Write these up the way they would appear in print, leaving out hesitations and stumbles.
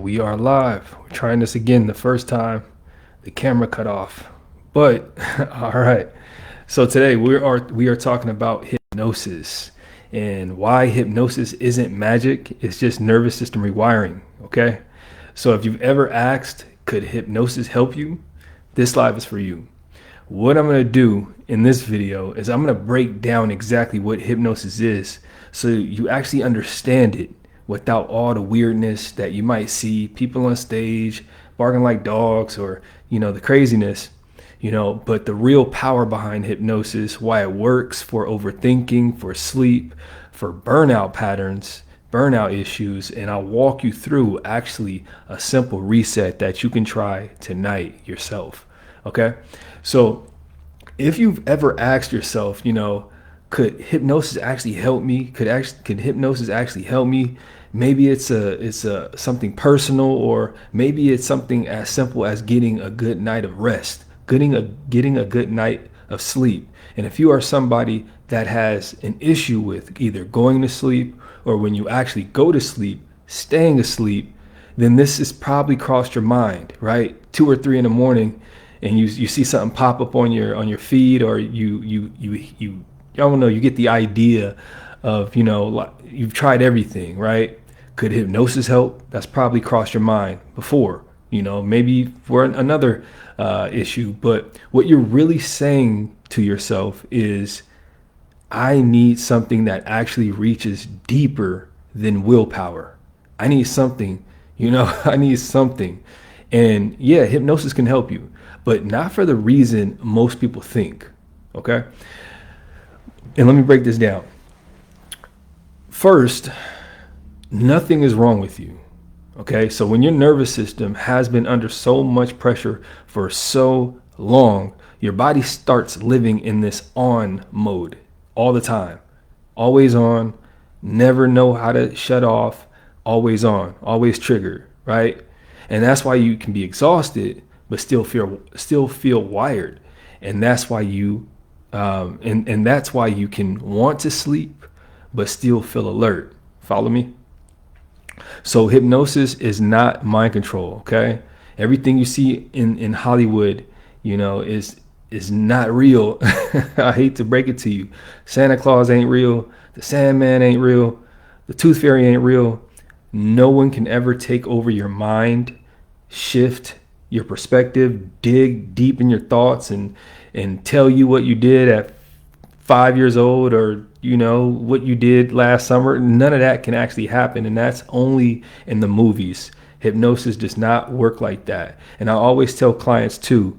we are live. We're trying this again. The first time, the camera cut off. But all right. So today we are talking about hypnosis and why hypnosis isn't magic. It's just nervous system rewiring. Okay. So if you've ever asked, could hypnosis help you? This live is for you. What I'm going to do in this video is I'm going to break down exactly what hypnosis is so you actually understand it without all the weirdness that you might see people on stage barking like dogs or, the craziness, but the real power behind hypnosis, why it works for overthinking, for sleep, for burnout patterns, burnout issues. And I'll walk you through actually a simple reset that you can try tonight yourself. Okay. So if you've ever asked yourself, could hypnosis actually help me? Could hypnosis actually help me? Maybe it's a something personal, or maybe it's something as simple as getting a good night of rest, getting a good night of sleep. And if you are somebody that has an issue with either going to sleep or when you actually go to sleep, staying asleep, then this has probably crossed your mind, right? 2 or 3 in the morning, and you see something pop up on your feed, or you don't know, you get the idea of, you've tried everything, right? Could hypnosis help? That's probably crossed your mind before, maybe for another issue. But what you're really saying to yourself is, I need something that actually reaches deeper than willpower. I need something, I need something. And yeah, hypnosis can help you, but not for the reason most people think. Okay. And let me break this down. First, nothing is wrong with you. Okay. So when your nervous system has been under so much pressure for so long, your body starts living in this on mode all the time, always on, never know how to shut off, always on, always triggered. Right. And that's why you can be exhausted, but still feel wired. And that's why and that's why you can want to sleep, but still feel alert. Follow me? So hypnosis is not mind control. Okay. Everything you see in Hollywood, is not real. I hate to break it to you. Santa Claus ain't real. The Sandman ain't real. The Tooth Fairy ain't real. No one can ever take over your mind, shift your perspective, dig deep in your thoughts and tell you what you did at 5 years old, or what you did last summer. None of that can actually happen, and that's only in the movies. Hypnosis does not work like that. And I always tell clients too,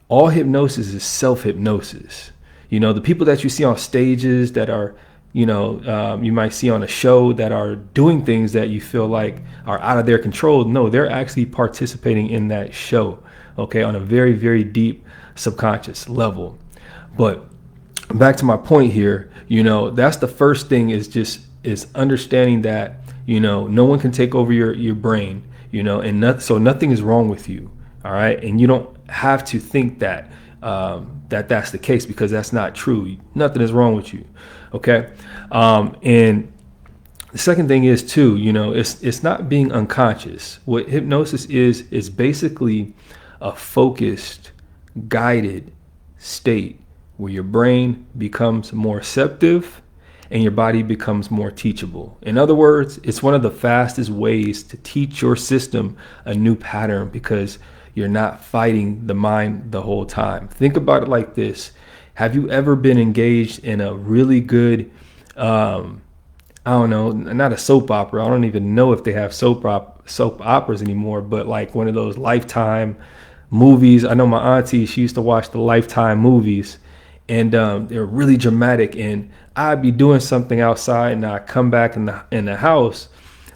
all hypnosis is self-hypnosis. The people that you see on stages that are you might see on a show that are doing things that you feel like are out of their control. No, they're actually participating in that show, okay, on a very, very deep subconscious level. But back to my point here, that's the first thing, is understanding that, no one can take over your brain, so nothing is wrong with you. All right. And you don't have to think that, that's the case, because that's not true. Nothing is wrong with you. Okay. And the second thing is too, it's not being unconscious. What hypnosis is basically a focused, guided state where your brain becomes more receptive and your body becomes more teachable. In other words, it's one of the fastest ways to teach your system a new pattern, because you're not fighting the mind the whole time. Think about it like this. Have you ever been engaged in a really good, I don't know, not a soap opera. I don't even know if they have soap operas anymore, but like one of those Lifetime movies. I know my auntie, she used to watch the Lifetime movies, and they're really dramatic. And I'd be doing something outside, and I'd come back in the house,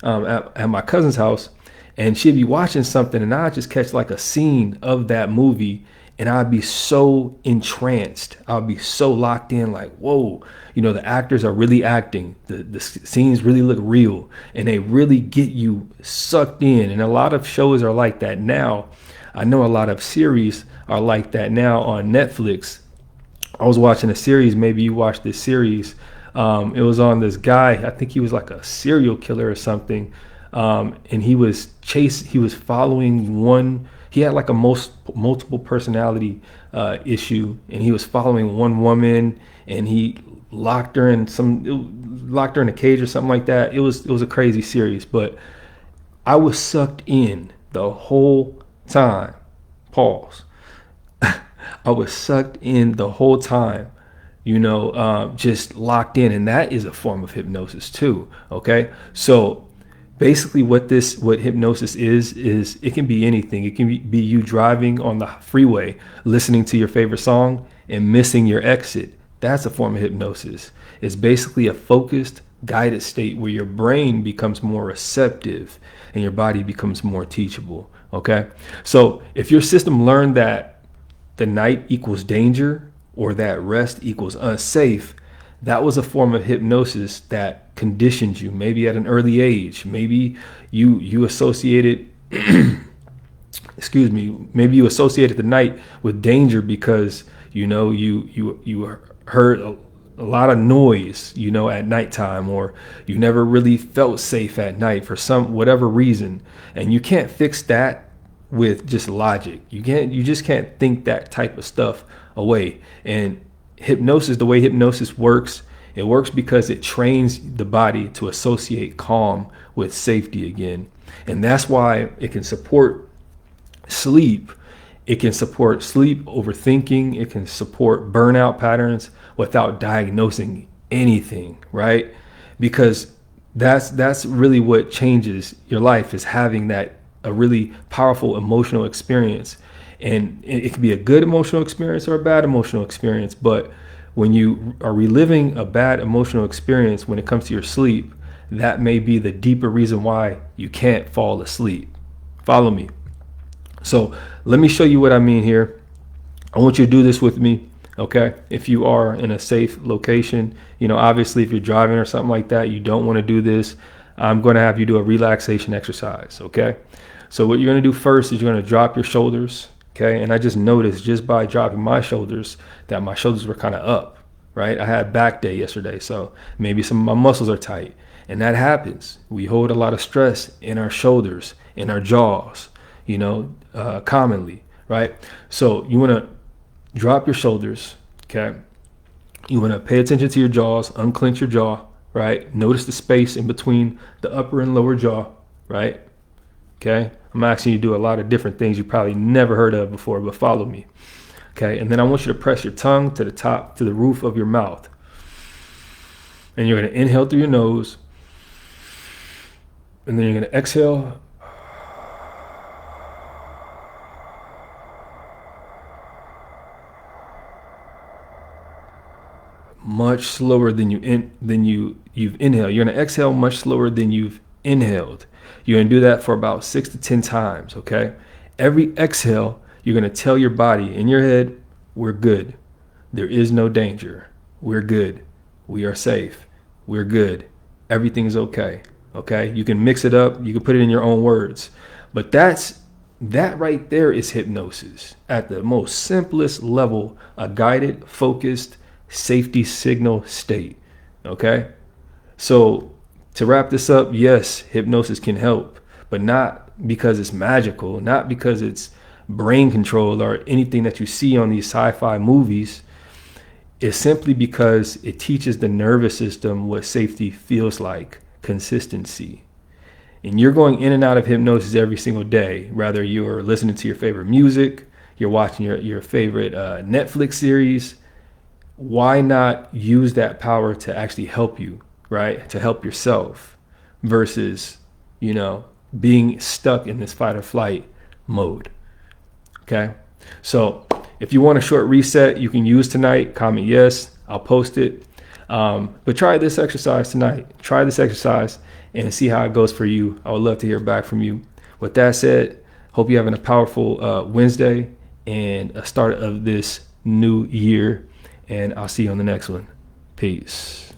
at my cousin's house, and she'd be watching something, and I'd just catch like a scene of that movie, and I'd be so entranced. I'd be so locked in, like, whoa, the actors are really acting. The scenes really look real, and they really get you sucked in. And a lot of shows are like that now. I know a lot of series are like that now on Netflix. I was watching a series. Maybe you watched this series. It was on this guy. I think he was like a serial killer or something. and he was following one. He had like a multiple personality issue, and he was following one woman, and he locked her in a cage or something like that. It was a crazy series, but I was sucked in the whole time. Pause. I was sucked in the whole time, just locked in. And that is a form of hypnosis too. Okay. So basically what hypnosis is it can be anything. It can be you driving on the freeway, listening to your favorite song and missing your exit. That's a form of hypnosis. It's basically a focused, guided state where your brain becomes more receptive and your body becomes more teachable. Okay. So if your system learned that the night equals danger or that rest equals unsafe, that was a form of hypnosis that conditioned you, maybe at an early age. Maybe you associated maybe you associated the night with danger because you heard a lot of noise at nighttime, or you never really felt safe at night for some whatever reason. And you can't fix that with just logic. You just can't think that type of stuff away. And hypnosis, the way hypnosis works, it works because it trains the body to associate calm with safety again. And that's why it can support sleep. It can support sleep, overthinking. It can support burnout patterns without diagnosing anything, right? Because that's really what changes your life, is having a really powerful emotional experience. And it can be a good emotional experience or a bad emotional experience. But when you are reliving a bad emotional experience when it comes to your sleep, that may be the deeper reason why you can't fall asleep. Follow me. So let me show you what I mean here. I want you to do this with me. Okay. If you are in a safe location, obviously if you're driving or something like that, you don't want to do this. I'm going to have you do a relaxation exercise. Okay. So what you're going to do first is you're going to drop your shoulders. Okay. And I just noticed just by dropping my shoulders that my shoulders were kind of up, right? I had back day yesterday, so maybe some of my muscles are tight, and that happens. We hold a lot of stress in our shoulders, in our jaws, commonly, right? So you want to drop your shoulders. Okay. You want to pay attention to your jaws, unclench your jaw, right? Notice the space in between the upper and lower jaw, right? Okay. I'm asking you to do a lot of different things you probably never heard of before, but follow me. Okay. And then I want you to press your tongue to the roof of your mouth. And you're going to inhale through your nose. And then you're going to exhale. Much slower than you've inhaled. You're going to exhale much slower than you've inhaled. You're going to do that for about 6 to 10 times, okay? Every exhale, you're going to tell your body in your head, we're good. There is no danger. We're good. We are safe. We're good. Everything's okay, okay? You can mix it up. You can put it in your own words. But that right there is hypnosis. At the most simplest level, a guided, focused, safety signal state, okay? So to wrap this up, yes, hypnosis can help, but not because it's magical, not because it's brain control or anything that you see on these sci-fi movies. It's simply because it teaches the nervous system what safety feels like, consistency. And you're going in and out of hypnosis every single day, whether you're listening to your favorite music, you're watching your favorite Netflix series. Why not use that power to actually help you, right? To help yourself versus, being stuck in this fight or flight mode. Okay. So if you want a short reset you can use tonight, comment yes, I'll post it. But try this exercise tonight. Try this exercise and see how it goes for you. I would love to hear back from you. With that said, hope you're having a powerful Wednesday and a start of this new year. And I'll see you on the next one. Peace.